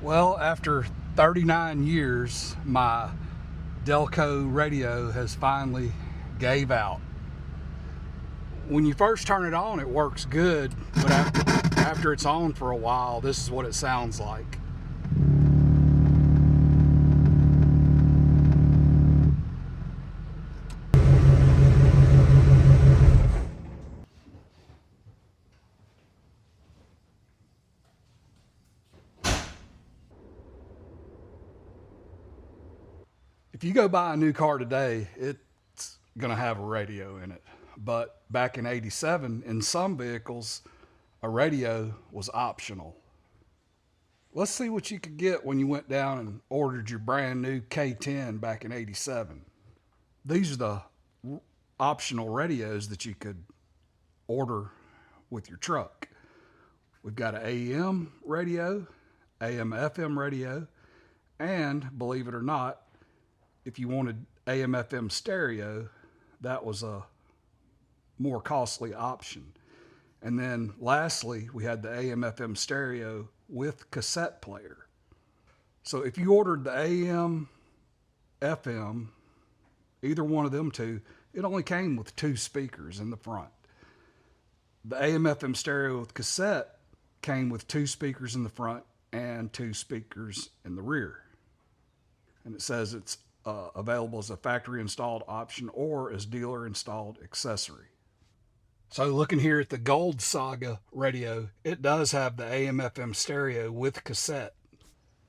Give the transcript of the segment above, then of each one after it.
Well, after 39 years, my Delco radio has finally gave out. When you first turn it on, it works good, but after it's on for a while, this is what it sounds like. If you go buy a new car today, it's going to have a radio in it. But back in '87, in some vehicles, a radio was optional. Let's see what you could get when you went down and ordered your brand new K10 back in '87. These are the optional radios that you could order with your truck. We've got an AM radio, AM FM radio, and believe it or not, if you wanted AM FM stereo, that was a more costly option. And then lastly, we had the AM FM stereo with cassette player. So if you ordered the AM FM, either one of them two, it only came with 2 speakers in the front. The AM FM stereo with cassette came with 2 speakers in the front and 2 speakers in the rear. And it says it's available as a factory installed option or as dealer installed accessory. So looking here at the Gold Saga radio, it does have the AM FM stereo with cassette.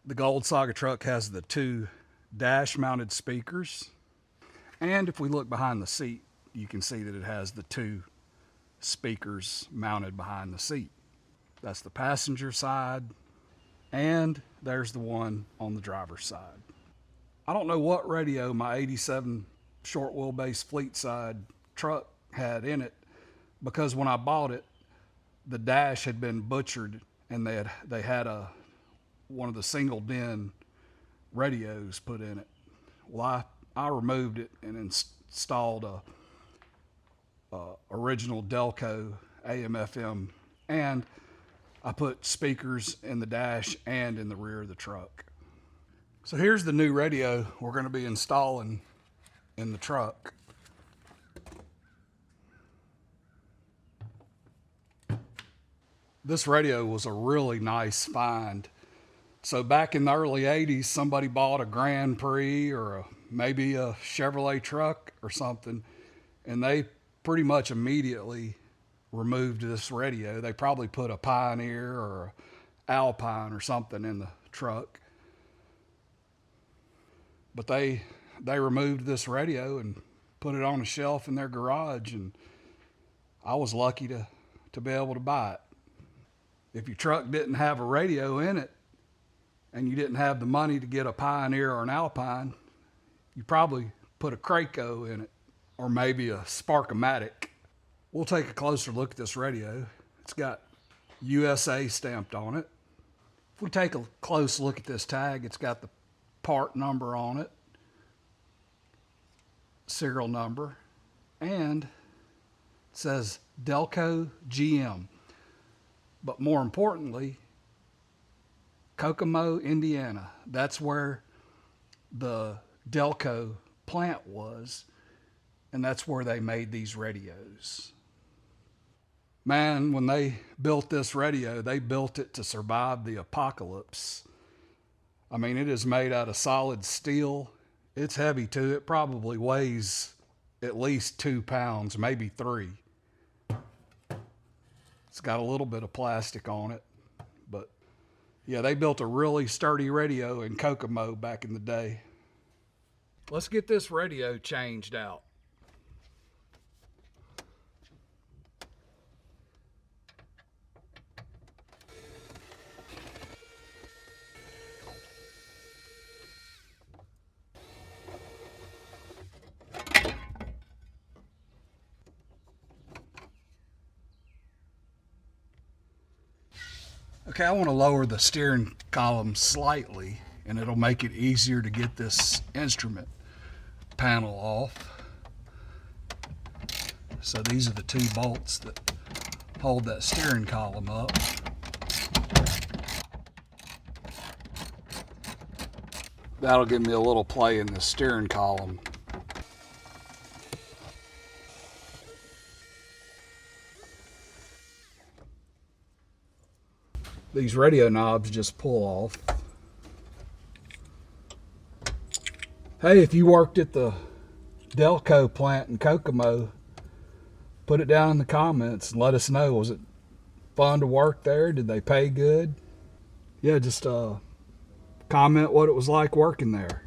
The Gold Saga truck has the 2 dash mounted speakers. And if we look behind the seat, you can see that it has the 2 speakers mounted behind the seat. That's the passenger side, and there's the one on the driver's side. I don't know what radio my '87 short wheelbase fleet side truck had in it, because when I bought it, the dash had been butchered and they had one of the single DIN radios put in it. Well, I removed it and installed a original Delco AM FM, and I put speakers in the dash and in the rear of the truck. So here's the new radio we're going to be installing in the truck. This radio was a really nice find. So back in the early '80s, somebody bought a Grand Prix or maybe a Chevrolet truck or something, and they pretty much immediately removed this radio. They probably put a Pioneer or a Alpine or something in the truck. But they removed this radio and put it on a shelf in their garage, and I was lucky to be able to buy it. If your truck didn't have a radio in it and you didn't have the money to get a Pioneer or an Alpine, you probably put a Kraco in it, or maybe a Sparkomatic. We'll take a closer look at this radio. It's got USA stamped on it. If we take a close look at this tag, it's got the part number on it, serial number, and it says Delco GM. But more importantly, Kokomo, Indiana. That's where the Delco plant was, and that's where they made these radios. Man, when they built this radio, they built it to survive the apocalypse. I mean, it is made out of solid steel. It's heavy too. It probably weighs at least 2 pounds, maybe 3. It's got a little bit of plastic on it, but yeah, they built a really sturdy radio in Kokomo back in the day. Let's get this radio changed out. Okay, I want to lower the steering column slightly, and it'll make it easier to get this instrument panel off. So these are the 2 bolts that hold that steering column up. That'll give me a little play in the steering column. These radio knobs just pull off. Hey, if you worked at the Delco plant in Kokomo, put it down in the comments and let us know. Was it fun to work there? Did they pay good? Yeah, just comment what it was like working there.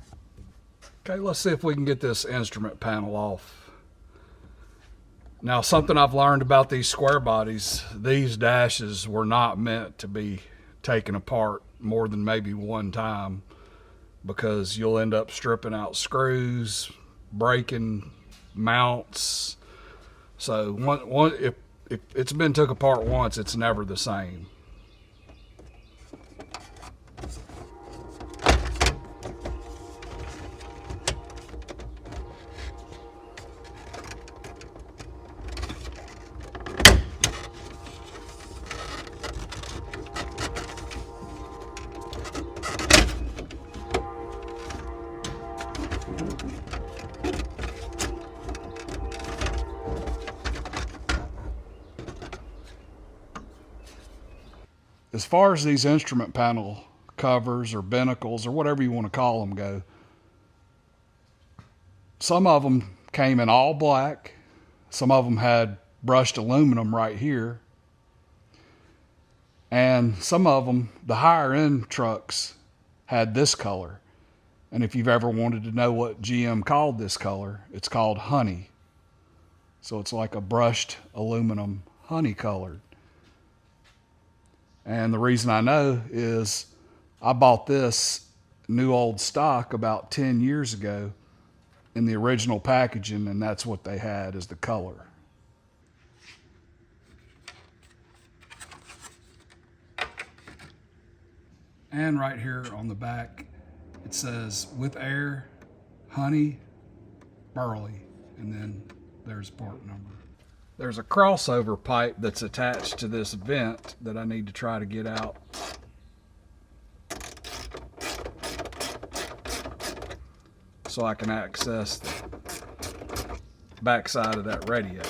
Okay, let's see if we can get this instrument panel off. Now, something I've learned about these square bodies, these dashes were not meant to be taken apart more than maybe one time, because you'll end up stripping out screws, breaking mounts. So if it's been took apart once, it's never the same. As far as these instrument panel covers or binnacles or whatever you want to call them go, some of them came in all black. Some of them had brushed aluminum right here. And some of them, the higher end trucks, had this color. And if you've ever wanted to know what GM called this color, it's called honey. So it's like a brushed aluminum, honey colored. And the reason I know is I bought this new old stock about 10 years ago in the original packaging, and that's what they had as the color. And right here on the back, it says with air, honey, burley, and then there's part number. There's a crossover pipe that's attached to this vent that I need to try to get out. So I can access the backside of that radio.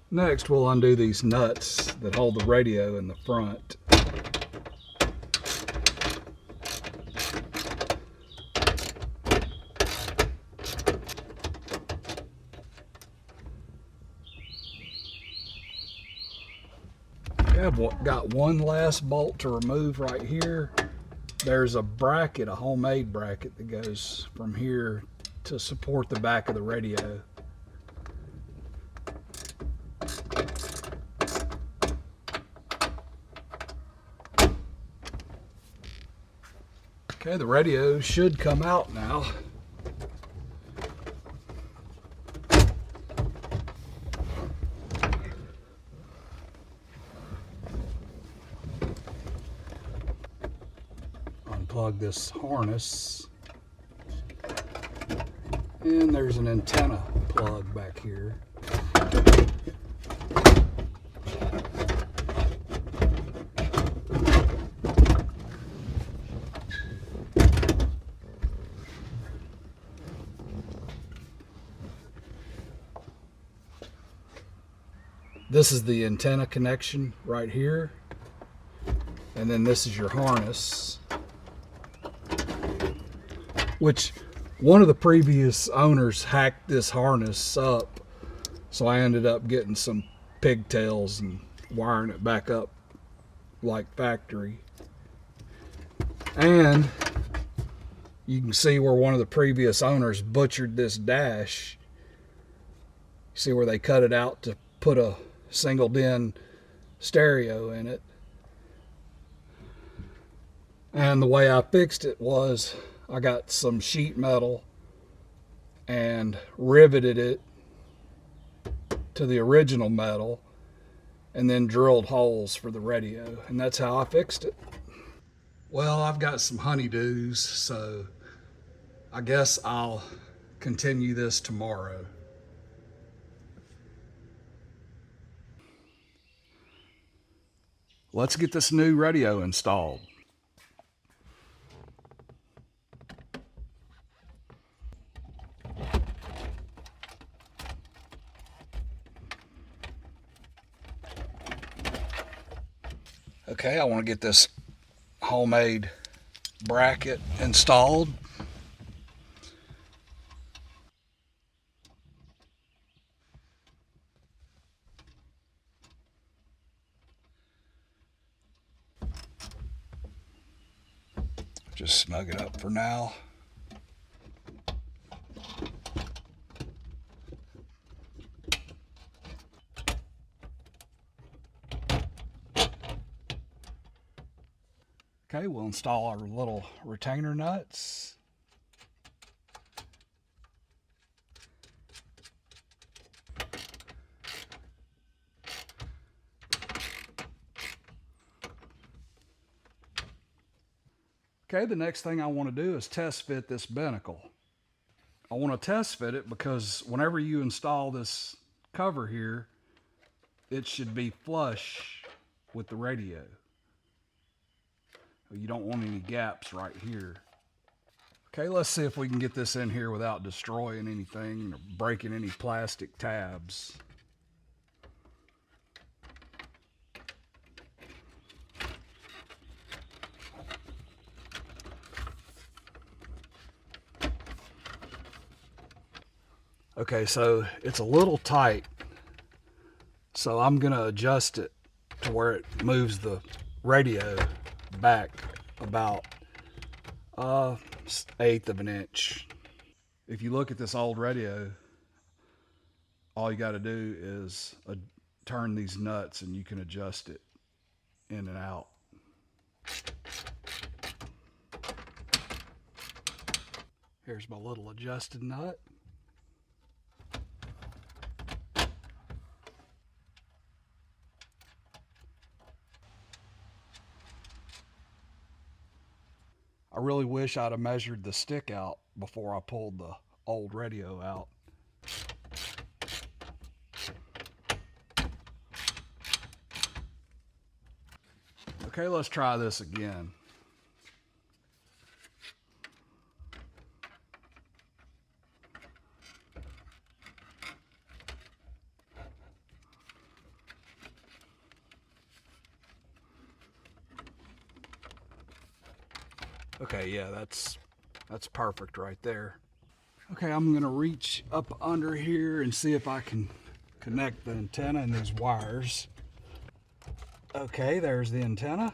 Next, we'll undo these nuts that hold the radio in the front. I've got one last bolt to remove right here. There's a bracket, a homemade bracket that goes from here to support the back of the radio. Okay, the radio should come out now. Unplug this harness. And there's an antenna plug back here. This is the antenna connection right here, and then this is your harness, which one of the previous owners hacked this harness up, so I ended up getting some pigtails and wiring it back up like factory. And you can see where one of the previous owners butchered this dash. See where they cut it out to put a single DIN stereo in it. And the way I fixed it was I got some sheet metal and riveted it to the original metal, and then drilled holes for the radio, and that's how I fixed it. Well, I've got some honeydews, so I guess I'll continue this tomorrow. Let's get this new radio installed. Okay, I want to get this homemade bracket installed. Just snug it up for now. Okay, we'll install our little retainer nuts. Okay, the next thing I want to do is test fit this binnacle. I want to test fit it because whenever you install this cover here, it should be flush with the radio. You don't want any gaps right here. Okay, let's see if we can get this in here without destroying anything or breaking any plastic tabs. Okay, so it's a little tight, so I'm gonna adjust it to where it moves the radio back about 1/8 of an inch. If you look at this old radio, all you got to do is turn these nuts and you can adjust it in and out. Here's my little adjusted nut. I really wish I'd have measured the stick out before I pulled the old radio out. Okay, let's try this again. Okay, yeah, that's perfect right there. Okay, I'm gonna reach up under here and see if I can connect the antenna and these wires. Okay, there's the antenna.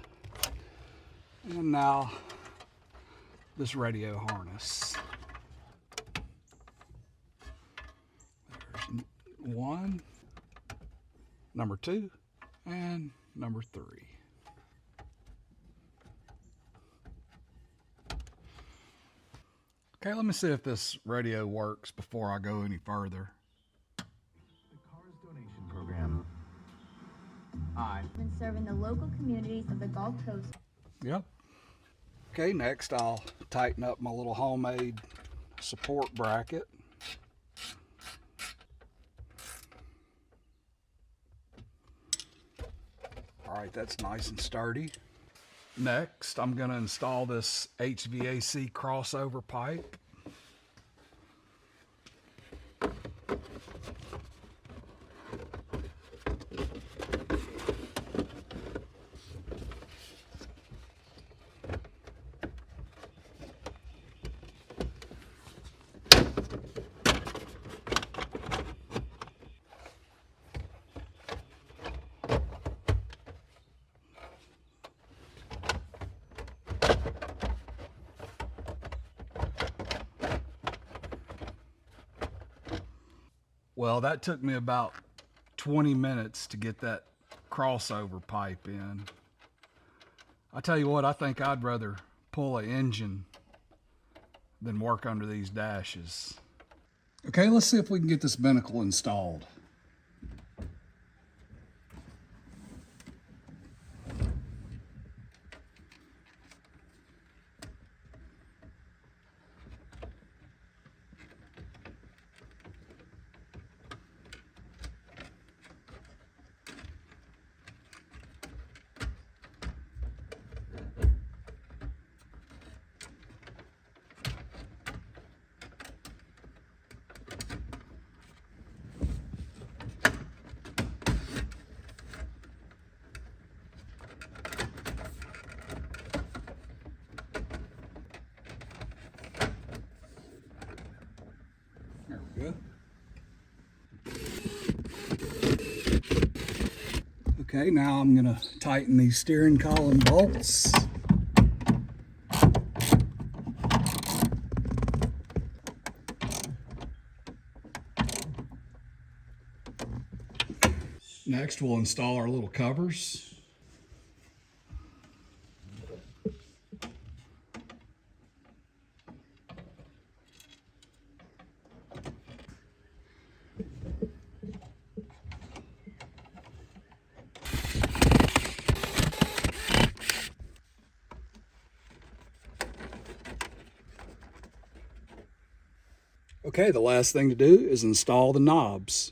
And now this radio harness. There's one, number 2, and number 3. Okay, let me see if this radio works before I go any further. The Cars Donation Program. I've been serving the local communities of the Gulf Coast. Yep. Okay, next I'll tighten up my little homemade support bracket. All right, that's nice and sturdy. Next, I'm going to install this HVAC crossover pipe. Well, that took me about 20 minutes to get that crossover pipe in. I tell you what, I think I'd rather pull an engine than work under these dashes. Okay, let's see if we can get this binnacle installed. Good. Okay, now I'm going to tighten these steering column bolts. Next, we'll install our little covers. Okay, the last thing to do is install the knobs.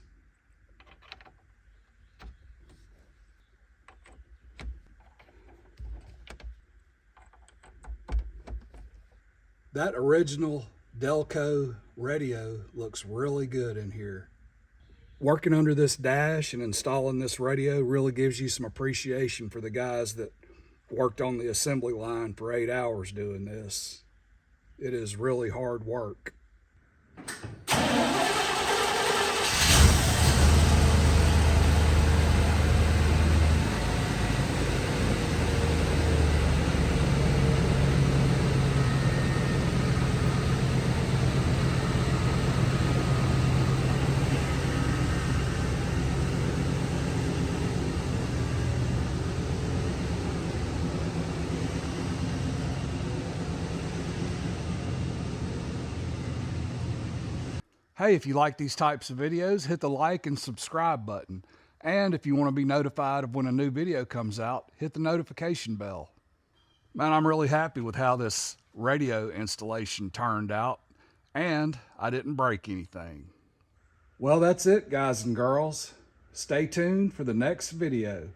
That original Delco radio looks really good in here. Working under this dash and installing this radio really gives you some appreciation for the guys that worked on the assembly line for 8 hours doing this. It is really hard work. Hey, if you like these types of videos, hit the like and subscribe button. And if you want to be notified of when a new video comes out, hit the notification bell. Man, I'm really happy with how this radio installation turned out, and I didn't break anything. Well, that's it, guys and girls. Stay tuned for the next video.